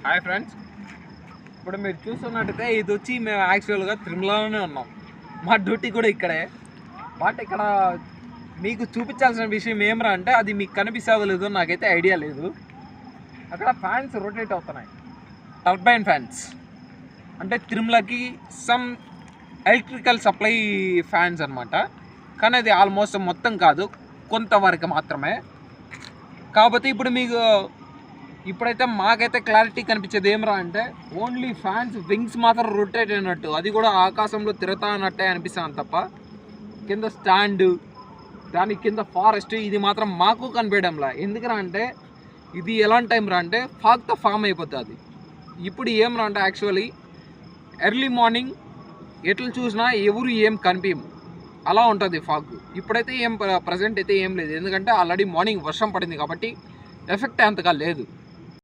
Hi friends, ఇప్పుడు మీరు చూస్తున్నట్టయితే ఇది వచ్చి మేము యాక్చువల్గా తిరుమలలోనే ఉన్నాం. మా డ్యూటీ కూడా ఇక్కడే. బట్ ఇక్కడ మీకు చూపించాల్సిన విషయం ఏమరా అంటే అది మీకు కనిపిస్తుందో లేదో నాకైతే ఐడియా లేదు. అక్కడ ఫ్యాన్స్ రొటేట్ అవుతున్నాయి, టర్బైన్ ఫ్యాన్స్. అంటే తిరుమలకి సమ్ ఎలక్ట్రికల్ సప్లై ఫ్యాన్స్ అనమాట. కానీ అది ఆల్మోస్ట్ మొత్తం కాదు, కొంతవరకు మాత్రమే. కాకపోతే ఇప్పుడు మీకు ఇప్పుడైతే మాకైతే క్లారిటీ కనిపించేది ఏమరా అంటే ఓన్లీ ఫ్యాన్స్ వింగ్స్ మాత్రం రొటేట్ అయినట్టు, అది కూడా ఆకాశంలో తిరుగుతా అన్నట్టే అనిపిస్తాను తప్ప కింద స్టాండ్ దాని కింద ఫారెస్ట్ ఇది మాత్రం మాకు కనిపించడంలా. ఎందుకరా అంటే ఇది ఎలాంటి టైం రా అంటే ఫాగ్తో ఫామ్ అయిపోతుంది. ఇప్పుడు ఏమరా అంటే యాక్చువల్లీ ఎర్లీ మార్నింగ్ ఎట్లు చూసినా ఎవరు ఏం కనిపించం, అలా ఉంటుంది ఫాగ్. ఇప్పుడైతే ఏం ప్రజెంట్ అయితే ఏం లేదు, ఎందుకంటే ఆల్రెడీ మార్నింగ్ వర్షం పడింది కాబట్టి ఎఫెక్ట్ అంతగా లేదు.